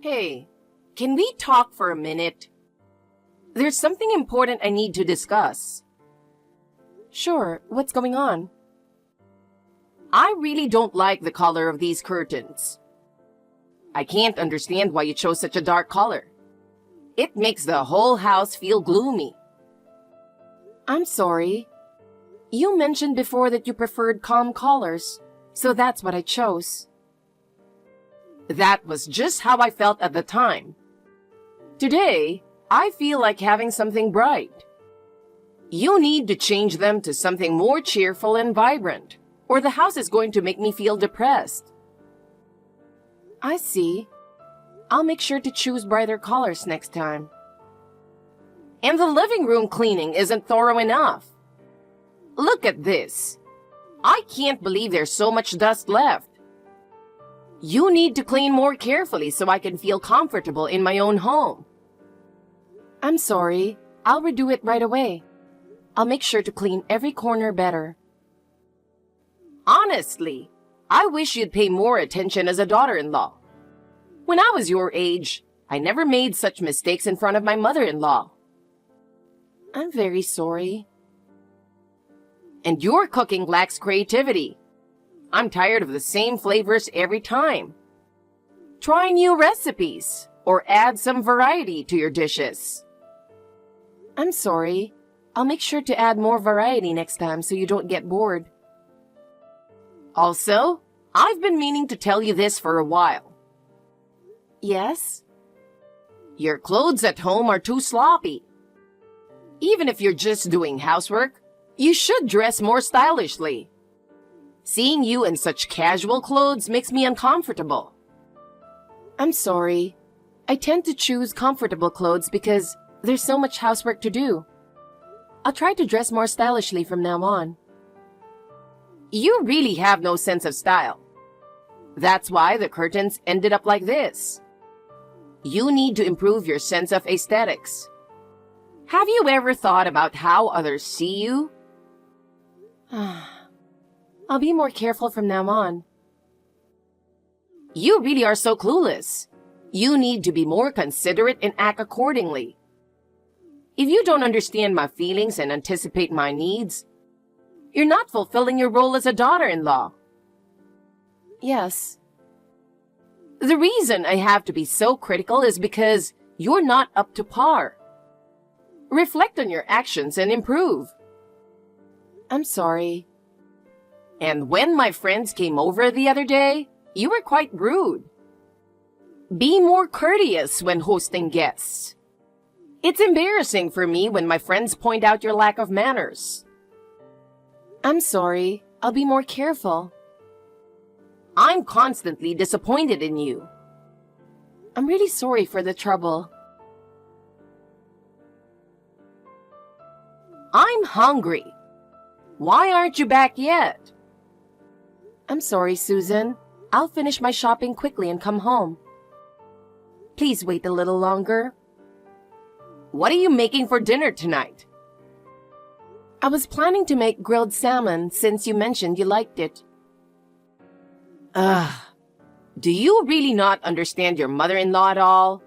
Hey, can we talk for a minute? There's something important I need to discuss. Sure, what's going on? I really don't like the color of these curtains. I can't understand why you chose such a dark color. It makes the whole house feel gloomy. I'm sorry. You mentioned before that you preferred calm colors, so that's what I chose. That was just how I felt at the time. Today, I feel like having something bright. You need to change them to something more cheerful and vibrant, or the house is going to make me feel depressed. I see. I'll make sure to choose brighter colors next time. And the living room cleaning isn't thorough enough. Look at this. I can't believe there's so much dust left. You need to clean more carefully so I can feel comfortable in my own home. I'm sorry. I'll redo it right away. I'll make sure to clean every corner better. Honestly, I wish you'd pay more attention as a daughter-in-law. When I was your age, I never made such mistakes in front of my mother-in-law. I'm very sorry. And your cooking lacks creativity. I'm tired of the same flavors every time. Try new recipes or add some variety to your dishes. I'm sorry. I'll make sure to add more variety next time so you don't get bored. Also, I've been meaning to tell you this for a while. Yes? Your clothes at home are too sloppy. Even if you're just doing housework, you should dress more stylishly. Seeing you in such casual clothes makes me uncomfortable. I'm sorry. I tend to choose comfortable clothes because there's so much housework to do. I'll try to dress more stylishly from now on. You really have no sense of style. That's why the curtains ended up like this. You need to improve your sense of aesthetics. Have you ever thought about how others see you? I'll be more careful from now on. You really are so clueless. You need to be more considerate and act accordingly. If you don't understand my feelings and anticipate my needs, you're not fulfilling your role as a daughter-in-law. Yes. The reason I have to be so critical is because you're not up to par. Reflect on your actions and improve. I'm sorry. And when my friends came over the other day, you were quite rude. Be more courteous when hosting guests. It's embarrassing for me when my friends point out your lack of manners. I'm sorry. I'll be more careful. I'm constantly disappointed in you. I'm really sorry for the trouble. I'm hungry. Why aren't you back yet? I'm sorry, Susan. I'll finish my shopping quickly and come home. Please wait a little longer. What are you making for dinner tonight? I was planning to make grilled salmon since you mentioned you liked it. Do you really not understand your mother-in-law at all?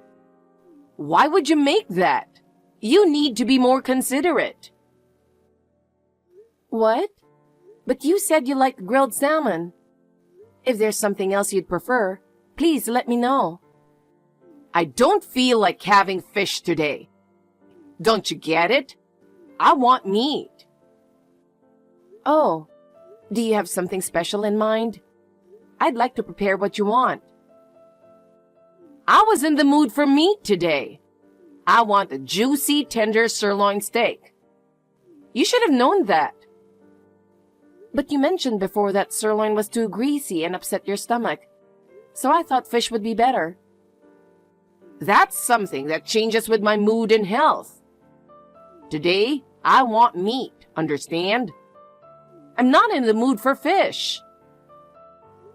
Why would you make that? You need to be more considerate. What? But you said you liked grilled salmon. If there's something else you'd prefer, please let me know. I don't feel like having fish today. Don't you get it? I want meat. Oh, do you have something special in mind? I'd like to prepare what you want. I was in the mood for meat today. I want a juicy, tender sirloin steak. You should have known that. But you mentioned before that sirloin was too greasy and upset your stomach, so I thought fish would be better. That's something that changes with my mood and health. Today, I want meat, understand? I'm not in the mood for fish.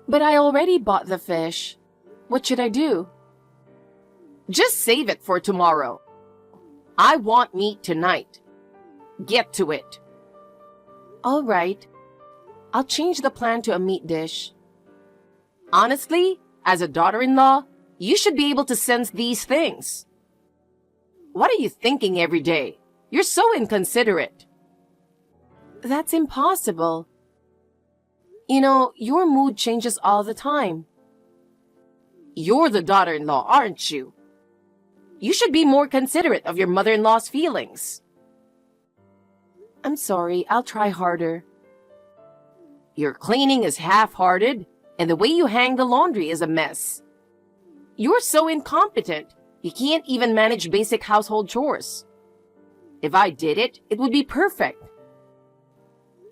But I already bought the fish. What should I do? Just save it for tomorrow. I want meat tonight. Get to it. All right. I'll change the plan to a meat dish. Honestly, as a daughter-in-law, You should be able to sense these things. What are you thinking every day? You're so inconsiderate. That's impossible. You know, your mood changes all the time. You're the daughter-in-law, aren't you? You should be more considerate of your mother-in-law's feelings. I'm sorry, I'll try harder. Your cleaning is half-hearted, and the way you hang the laundry is a mess. You're so incompetent, you can't even manage basic household chores. If I did it, it would be perfect.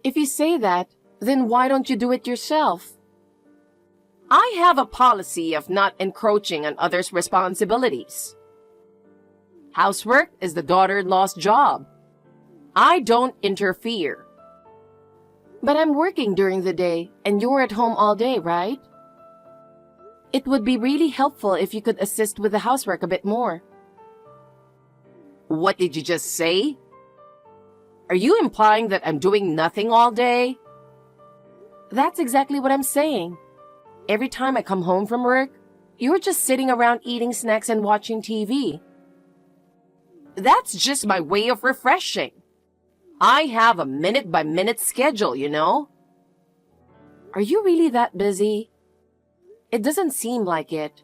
If you say that, then why don't you do it yourself? I have a policy of not encroaching on others' responsibilities. Housework is the daughter-in-law's job. I don't interfere. But I'm working during the day, and you're at home all day, right? It would be really helpful if you could assist with the housework a bit more. What did you just say? Are you implying that I'm doing nothing all day? That's exactly what I'm saying. Every time I come home from work, you're just sitting around eating snacks and watching TV. That's just my way of refreshing. I have a minute-by-minute schedule, you know? Are you really that busy? It doesn't seem like it.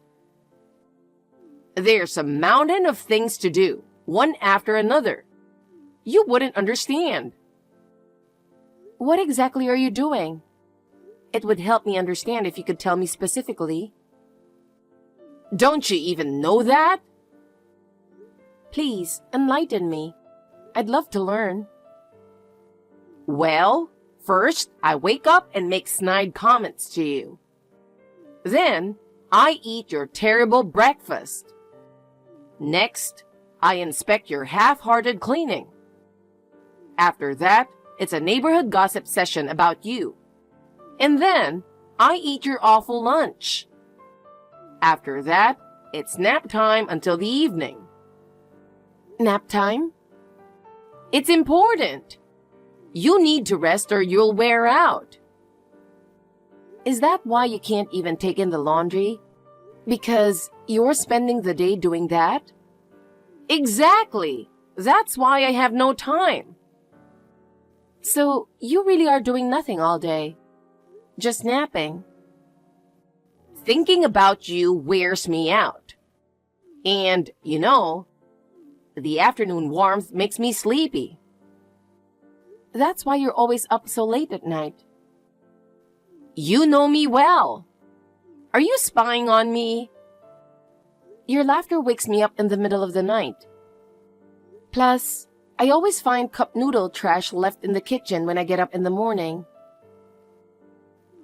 There's a mountain of things to do, one after another. You wouldn't understand. What exactly are you doing? It would help me understand if you could tell me specifically. Don't you even know that? Please, enlighten me. I'd love to learn. Well, first, I wake up and make snide comments to you. Then, I eat your terrible breakfast. Next, I inspect your half-hearted cleaning. After that, it's a neighborhood gossip session about you. And then, I eat your awful lunch. After that, it's nap time until the evening. Nap time? It's important. You need to rest or you'll wear out. Is that why you can't even take in the laundry? Because you're spending the day doing that? Exactly. That's why I have no time. So, you really are doing nothing all day. Just napping. Thinking about you wears me out. And, you know, the afternoon warmth makes me sleepy. That's why you're always up so late at night. You know me well. Are you spying on me? Your laughter wakes me up in the middle of the night. Plus, I always find cup noodle trash left in the kitchen when I get up in the morning.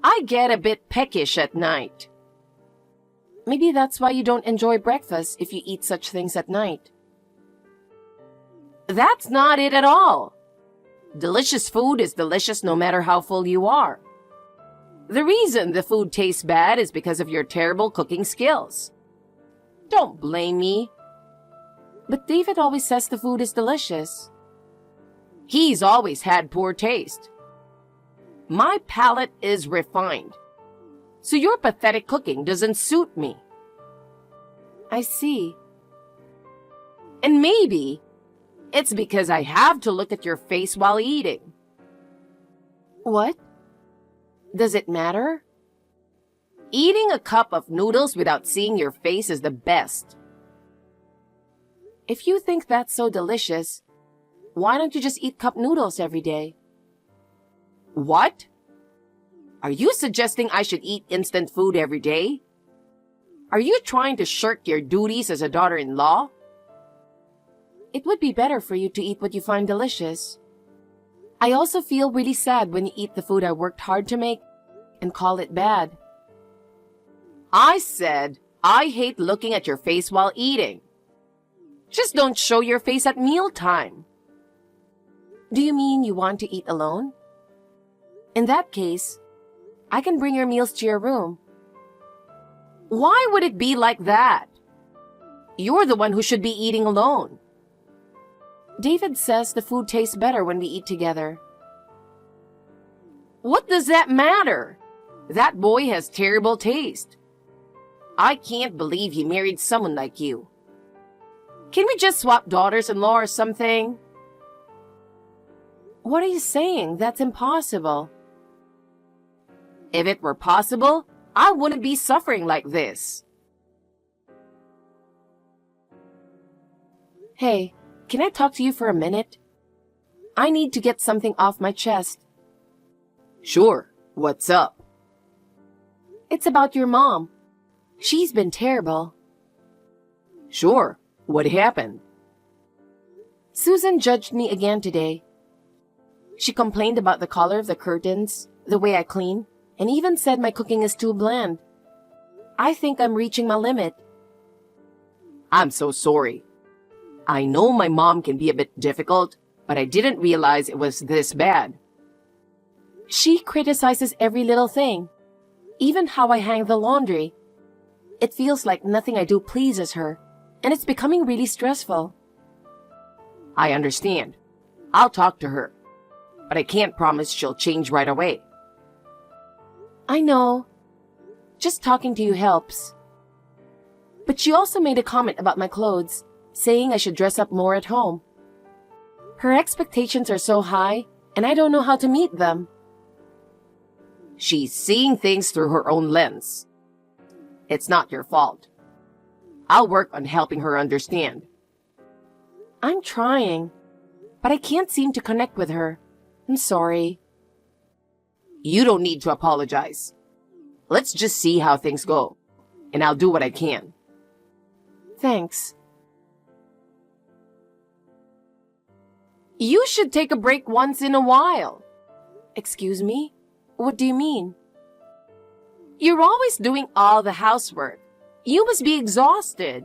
I get a bit peckish at night. Maybe that's why you don't enjoy breakfast if you eat such things at night. That's not it at all. Delicious food is delicious no matter how full you are. The reason the food tastes bad is because of your terrible cooking skills. Don't blame me. But David always says the food is delicious. He's always had poor taste. My palate is refined. So your pathetic cooking doesn't suit me. I see. And maybe it's because I have to look at your face while eating. What? Does it matter? Eating a cup of noodles without seeing your face is the best. If you think that's so delicious, why don't you just eat cup noodles every day? What? Are you suggesting I should eat instant food every day? Are you trying to shirk your duties as a daughter-in-law? It would be better for you to eat what you find delicious. I also feel really sad when you eat the food I worked hard to make and call it bad. I said I hate looking at your face while eating. Just don't show your face at mealtime. Do you mean you want to eat alone? In that case, I can bring your meals to your room. Why would it be like that? You're the one who should be eating alone. David says the food tastes better when we eat together. What does that matter? That boy has terrible taste. I can't believe he married someone like you. Can we just swap daughters-in-law or something? What are you saying? That's impossible. If it were possible, I wouldn't be suffering like this. Hey, can I talk to you for a minute? I need to get something off my chest. Sure, what's up? It's about your mom. She's been terrible. Sure, what happened? Susan judged me again today. She complained about the color of the curtains, the way I clean, and even said my cooking is too bland. I think I'm reaching my limit. I'm so sorry. I know my mom can be a bit difficult, but I didn't realize it was this bad. She criticizes every little thing, even how I hang the laundry. It feels like nothing I do pleases her, and it's becoming really stressful. I understand. I'll talk to her, but I can't promise she'll change right away. I know. Just talking to you helps. But she also made a comment about my clothes, saying I should dress up more at home. Her expectations are so high, and I don't know how to meet them. She's seeing things through her own lens. It's not your fault. I'll work on helping her understand. I'm trying, but I can't seem to connect with her. I'm sorry. You don't need to apologize. Let's just see how things go, and I'll do what I can. Thanks. You should take a break once in a while. Excuse me? What do you mean? You're always doing all the housework. You must be exhausted.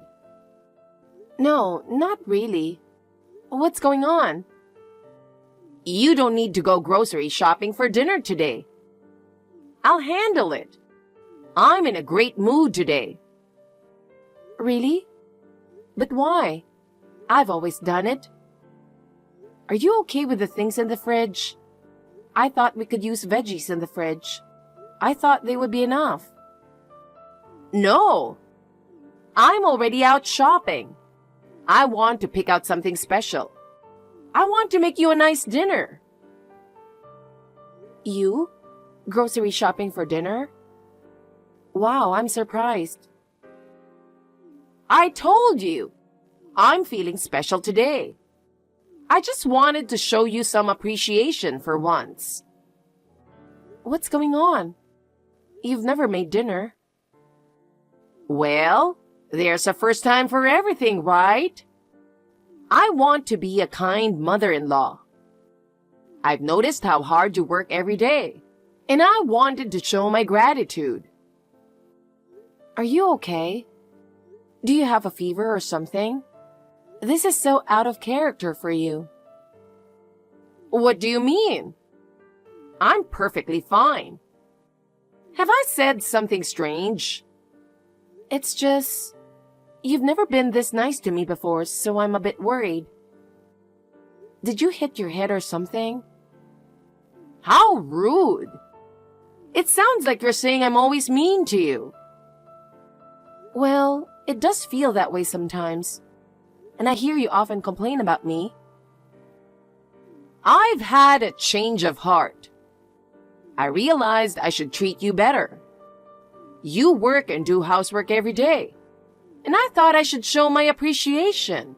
No, not really. What's going on? You don't need to go grocery shopping for dinner today. I'll handle it. I'm in a great mood today. Really? But why? I've always done it. Are you okay with the things in the fridge? I thought we could use veggies in the fridge. I thought they would be enough. No. I'm already out shopping. I want to pick out something special. I want to make you a nice dinner. You? Grocery shopping for dinner? Wow, I'm surprised. I told you. I'm feeling special today. I just wanted to show you some appreciation for once. What's going on? You've never made dinner. Well, there's a first time for everything, right? I want to be a kind mother-in-law. I've noticed how hard you work every day, and I wanted to show my gratitude. Are you okay? Do you have a fever or something? This is so out of character for you. What do you mean? I'm perfectly fine. Have I said something strange? It's just, you've never been this nice to me before, so I'm a bit worried. Did you hit your head or something? How rude. It sounds like you're saying I'm always mean to you. Well, it does feel that way sometimes. And I hear you often complain about me. I've had a change of heart. I realized I should treat you better. You work and do housework every day, and I thought I should show my appreciation.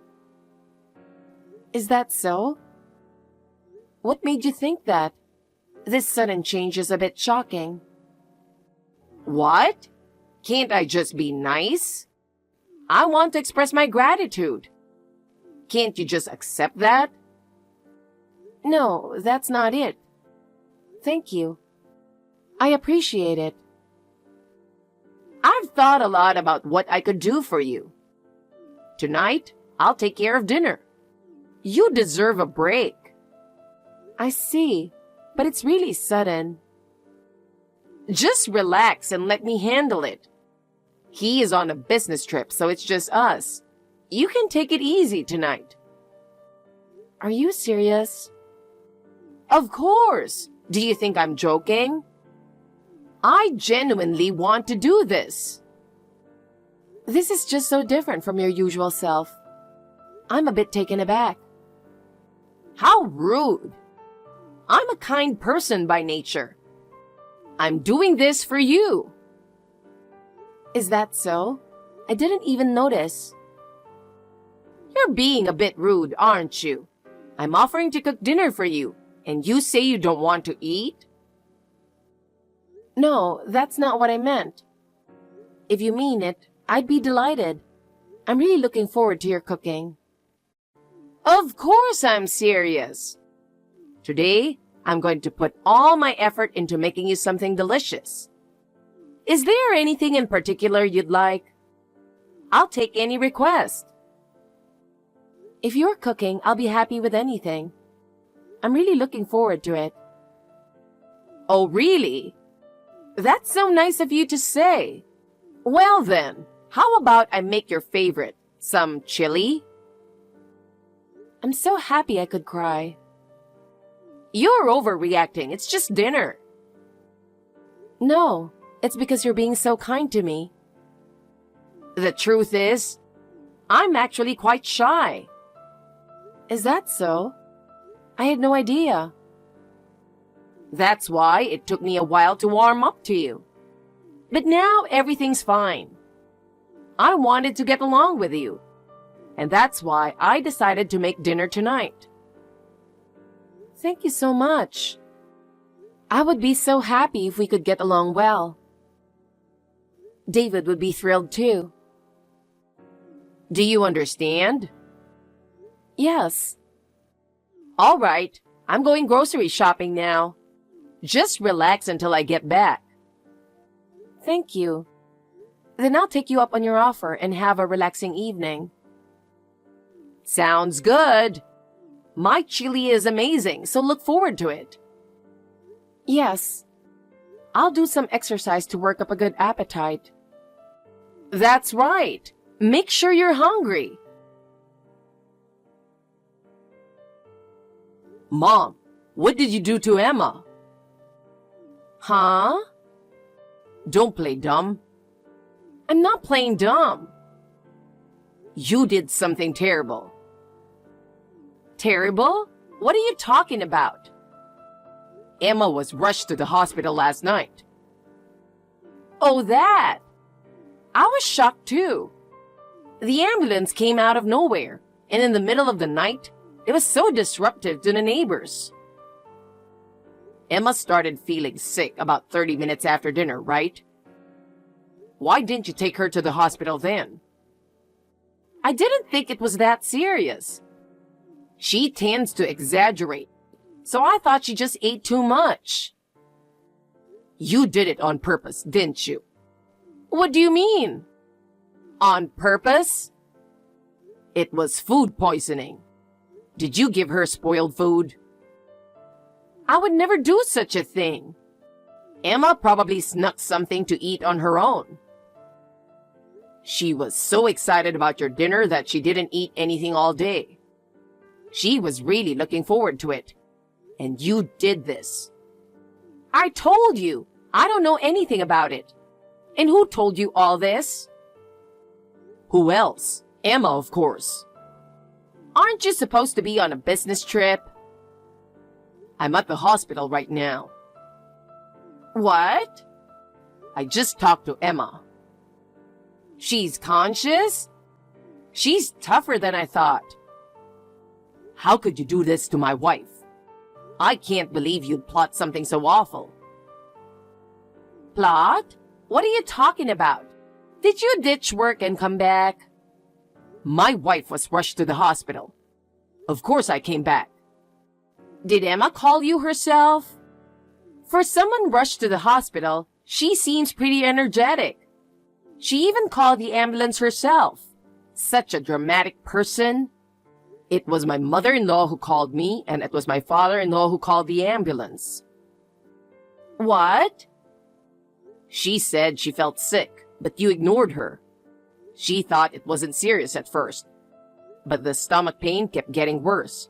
Is that so? What made you think that? This sudden change is a bit shocking. What? Can't I just be nice? I want to express my gratitude. Can't you just accept that? No, that's not it. Thank you. I appreciate it. I've thought a lot about what I could do for you. Tonight, I'll take care of dinner. You deserve a break. I see, but it's really sudden. Just relax and let me handle it. He is on a business trip, so it's just us. You can take it easy tonight. Are you serious? Of course. Do you think I'm joking? I genuinely want to do this. This is just so different from your usual self. I'm a bit taken aback. How rude! I'm a kind person by nature. I'm doing this for you. Is that so? I didn't even notice. You're being a bit rude, aren't you? I'm offering to cook dinner for you, and you say you don't want to eat? No, that's not what I meant. If you mean it, I'd be delighted. I'm really looking forward to your cooking. Of course I'm serious. Today, I'm going to put all my effort into making you something delicious. Is there anything in particular you'd like? I'll take any request. If you're cooking, I'll be happy with anything. I'm really looking forward to it. Oh, really? That's so nice of you to say. Well then, how about I make your favorite, some chili? I'm so happy I could cry. You're overreacting. It's just dinner. No, it's because you're being so kind to me. The truth is, I'm actually quite shy. Is that so? I had no idea. That's why it took me a while to warm up to you. But now everything's fine. I wanted to get along with you. And that's why I decided to make dinner tonight. Thank you so much. I would be so happy if we could get along well. David would be thrilled too. Do you understand? Yes. All right, I'm going grocery shopping now. Just relax until I get back. Thank you. Then I'll take you up on your offer and have a relaxing evening. Sounds good. My chili is amazing, so look forward to it. Yes. I'll do some exercise to work up a good appetite. That's right. Make sure you're hungry. Mom, what did you do to Emma? Huh? Don't play dumb. I'm not playing dumb. You did something terrible. Terrible? What are you talking about? Emma was rushed to the hospital last night. Oh, that! I was shocked too. The ambulance came out of nowhere, and in the middle of the night, it was so disruptive to the neighbors. Emma started feeling sick about 30 minutes after dinner, right? Why didn't you take her to the hospital then? I didn't think it was that serious. She tends to exaggerate, so I thought she just ate too much. You did it on purpose, didn't you? What do you mean? On purpose? It was food poisoning. Did you give her spoiled food? I would never do such a thing. Emma probably snuck something to eat on her own. She was so excited about your dinner that she didn't eat anything all day. She was really looking forward to it. And you did this. I told you, I don't know anything about it. And who told you all this? Who else? Emma, of course. Aren't you supposed to be on a business trip? I'm at the hospital right now. What? I just talked to Emma. She's conscious? She's tougher than I thought. How could you do this to my wife? I can't believe you'd plot something so awful. Plot? What are you talking about? Did you ditch work and come back? My wife was rushed to the hospital. Of course I came back. Did Emma call you herself? For someone rushed to the hospital, she seems pretty energetic. She even called the ambulance herself. Such a dramatic person. It was my mother-in-law who called me, and it was my father-in-law who called the ambulance. What? She said she felt sick, but you ignored her. She thought it wasn't serious at first, but the stomach pain kept getting worse,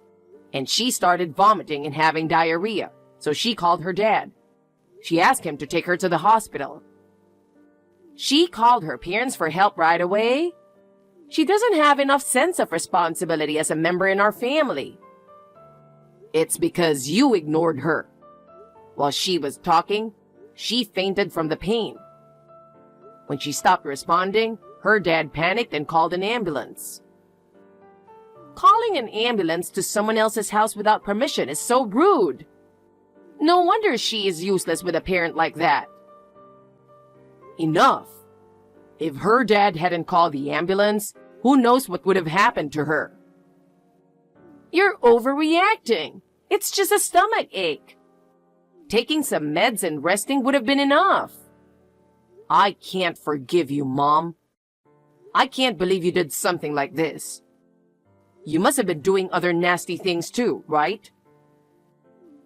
and she started vomiting and having diarrhea, so she called her dad. She asked him to take her to the hospital. She called her parents for help right away. She doesn't have enough sense of responsibility as a member in our family. It's because you ignored her. While she was talking, she fainted from the pain. When she stopped responding, her dad panicked and called an ambulance. Calling an ambulance to someone else's house without permission is so rude. No wonder she is useless with a parent like that. Enough. If her dad hadn't called the ambulance, who knows what would have happened to her? You're overreacting. It's just a stomach ache. Taking some meds and resting would have been enough. I can't forgive you, Mom. I can't believe you did something like this. You must have been doing other nasty things too, right?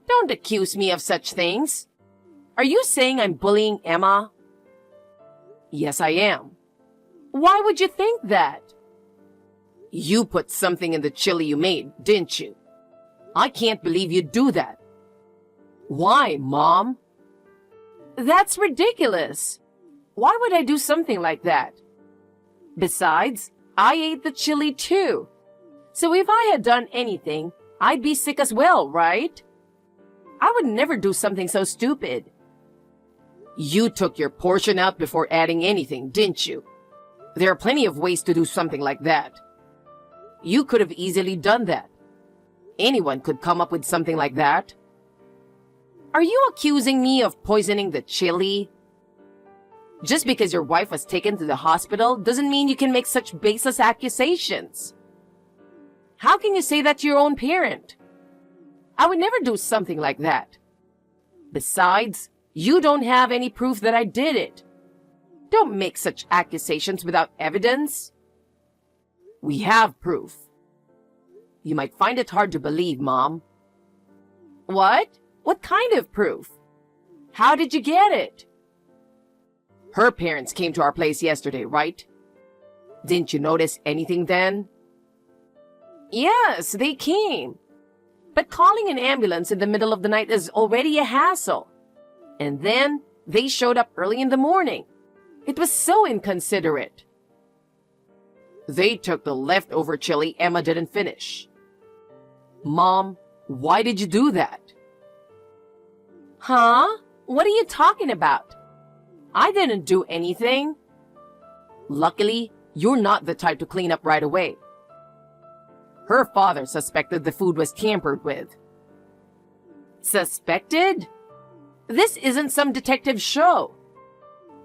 Don't accuse me of such things. Are you saying I'm bullying Emma? Yes, I am. Why would you think that? You put something in the chili you made, didn't you? I can't believe you'd do that. Why, Mom? That's ridiculous. Why would I do something like that? Besides, I ate the chili too. So if I had done anything, I'd be sick as well, right? I would never do something so stupid. You took your portion out before adding anything, didn't you? There are plenty of ways to do something like that. You could have easily done that. Anyone could come up with something like that. Are you accusing me of poisoning the chili? Just because your wife was taken to the hospital doesn't mean you can make such baseless accusations. How can you say that to your own parent? I would never do something like that. Besides, you don't have any proof that I did it. Don't make such accusations without evidence. We have proof. You might find it hard to believe, Mom. What? What kind of proof? How did you get it? Her parents came to our place yesterday, right? Didn't you notice anything then? Yes, they came. But calling an ambulance in the middle of the night is already a hassle. And then they showed up early in the morning. It was so inconsiderate. They took the leftover chili Emma didn't finish. Mom, why did you do that? Huh? What are you talking about? I didn't do anything. Luckily, you're not the type to clean up right away. Her father suspected the food was tampered with. Suspected? This isn't some detective show.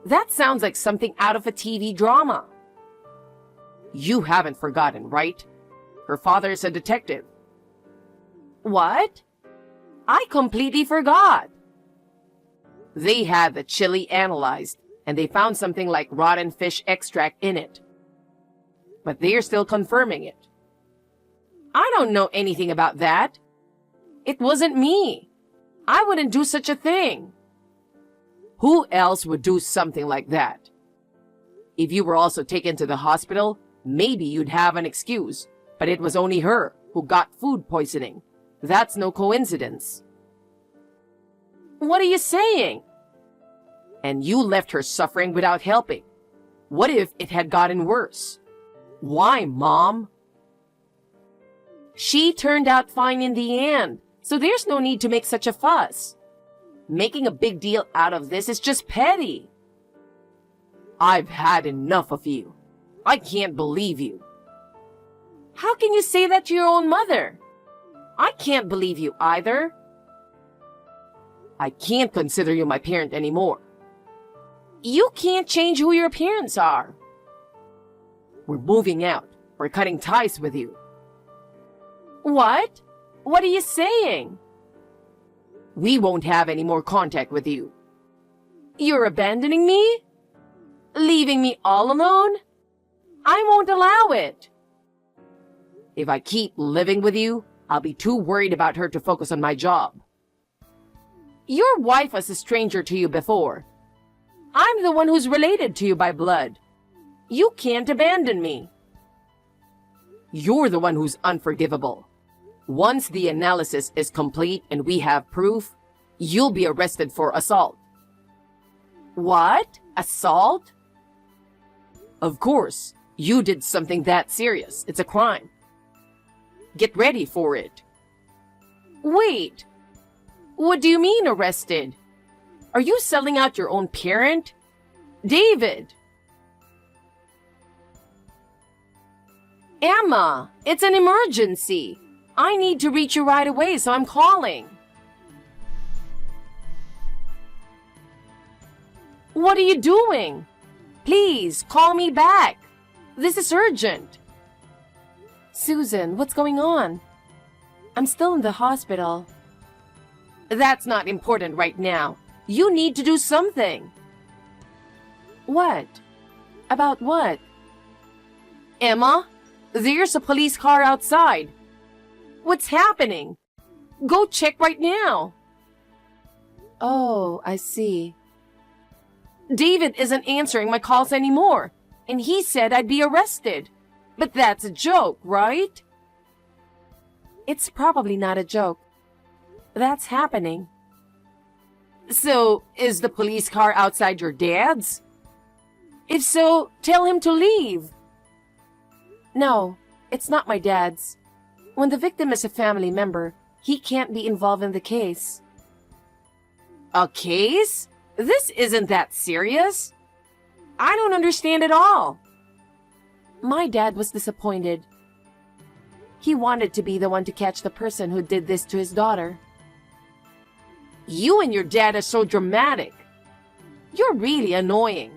That sounds like something out of a TV drama. You haven't forgotten, right? Her father is a detective. What? I completely forgot. They had the chili analyzed, and they found something like rotten fish extract in it. But they are still confirming it. I don't know anything about that. It wasn't me. I wouldn't do such a thing. Who else would do something like that? If you were also taken to the hospital, maybe you'd have an excuse, but it was only her who got food poisoning. That's no coincidence. What are you saying? And you left her suffering without helping. What if it had gotten worse? Why, Mom? She turned out fine in the end, so there's no need to make such a fuss. Making a big deal out of this is just petty. I've had enough of you. I can't believe you. How can you say that to your own mother? I can't believe you either. I can't consider you my parent anymore. You can't change who your parents are. We're moving out. We're cutting ties with you. What? What are you saying? We won't have any more contact with you. You're abandoning me? Leaving me all alone? I won't allow it. If I keep living with you, I'll be too worried about her to focus on my job. Your wife was a stranger to you before. I'm the one who's related to you by blood. You can't abandon me. You're the one who's unforgivable. Once the analysis is complete and we have proof, you'll be arrested for assault. What? Assault? Of course, you did something that serious. It's a crime. Get ready for it. Wait, what do you mean arrested? Are you selling out your own parent? David! Emma, it's an emergency. I need to reach you right away, so I'm calling. What are you doing? Please, call me back. This is urgent. Susan, what's going on? I'm still in the hospital. That's not important right now. You need to do something. What? About what? Emma, there's a police car outside. What's happening? Go check right now. Oh, I see. David isn't answering my calls anymore, and he said I'd be arrested. But that's a joke, right? It's probably not a joke. That's happening. So, is the police car outside your dad's? If so, tell him to leave. No, it's not my dad's. When the victim is a family member, he can't be involved in the case. A case? This isn't that serious. I don't understand at all. My dad was disappointed. He wanted to be the one to catch the person who did this to his daughter. You and your dad are so dramatic. You're really annoying.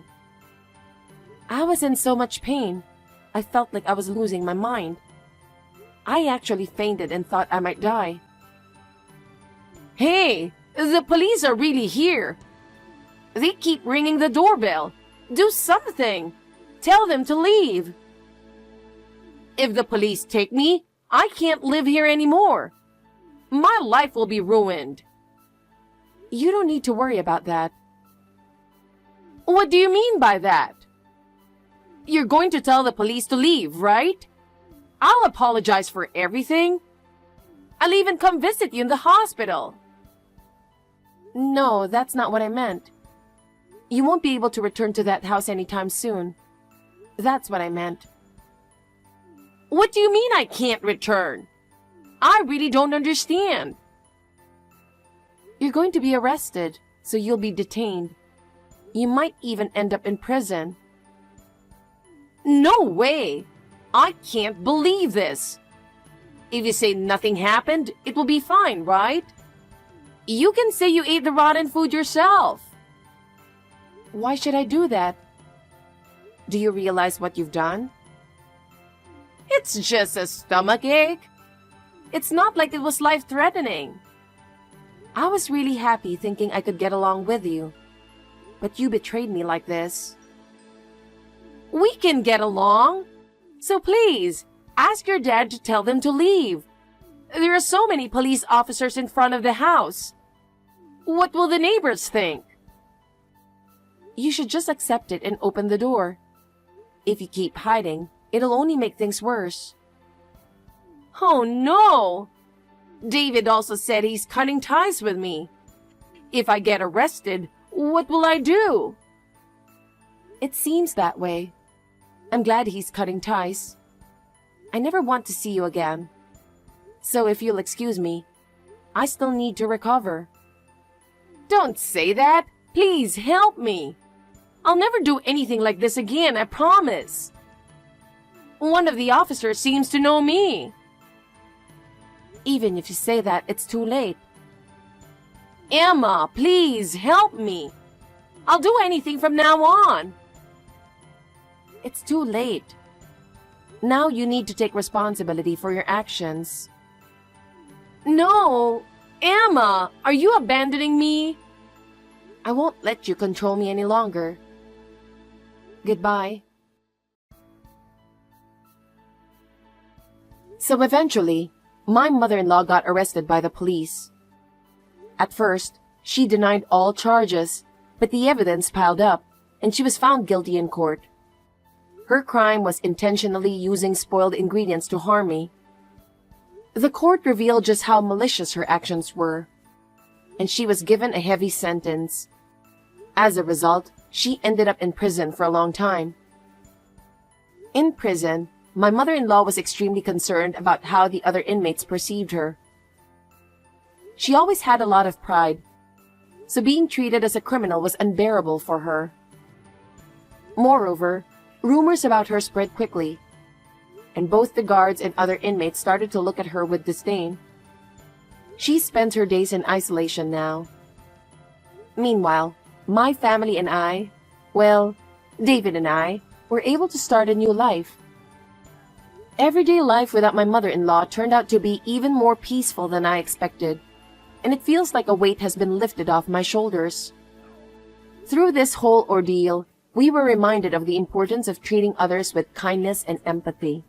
I was in so much pain. I felt like I was losing my mind. I actually fainted and thought I might die. Hey, the police are really here. They keep ringing the doorbell. Do something. Tell them to leave. If the police take me, I can't live here anymore. My life will be ruined. You don't need to worry about that. What do you mean by that? You're going to tell the police to leave, right? I'll apologize for everything. I'll even come visit you in the hospital. No, that's not what I meant. You won't be able to return to that house anytime soon. That's what I meant. What do you mean I can't return? I really don't understand. You're going to be arrested, so you'll be detained. You might even end up in prison. No way! I can't believe this. If you say nothing happened, it will be fine, right? You can say you ate the rotten food yourself. Why should I do that? Do you realize what you've done? It's just a stomachache. It's not like it was life-threatening. I was really happy thinking I could get along with you. But you betrayed me like this. We can get along. So please, ask your dad to tell them to leave. There are so many police officers in front of the house. What will the neighbors think? You should just accept it and open the door. If you keep hiding, it'll only make things worse. Oh no! David also said he's cutting ties with me. If I get arrested, what will I do? It seems that way. I'm glad he's cutting ties. I never want to see you again. So if you'll excuse me, I still need to recover. Don't say that. Please help me. I'll never do anything like this again, I promise. One of the officers seems to know me. Even if you say that, it's too late. Emma, please help me. I'll do anything from now on. It's too late. Now you need to take responsibility for your actions. No, Emma, are you abandoning me? I won't let you control me any longer. Goodbye. So eventually, my mother-in-law got arrested by the police. At first, she denied all charges, but the evidence piled up, and she was found guilty in court. Her crime was intentionally using spoiled ingredients to harm me. The court revealed just how malicious her actions were, and she was given a heavy sentence. As a result, she ended up in prison for a long time. In prison, my mother-in-law was extremely concerned about how the other inmates perceived her. She always had a lot of pride, so being treated as a criminal was unbearable for her. Moreover, rumors about her spread quickly, and both the guards and other inmates started to look at her with disdain. She spends her days in isolation now. Meanwhile, my family and I, David and I, were able to start a new life. Everyday life without my mother-in-law turned out to be even more peaceful than I expected, and it feels like a weight has been lifted off my shoulders. Through this whole ordeal, we were reminded of the importance of treating others with kindness and empathy.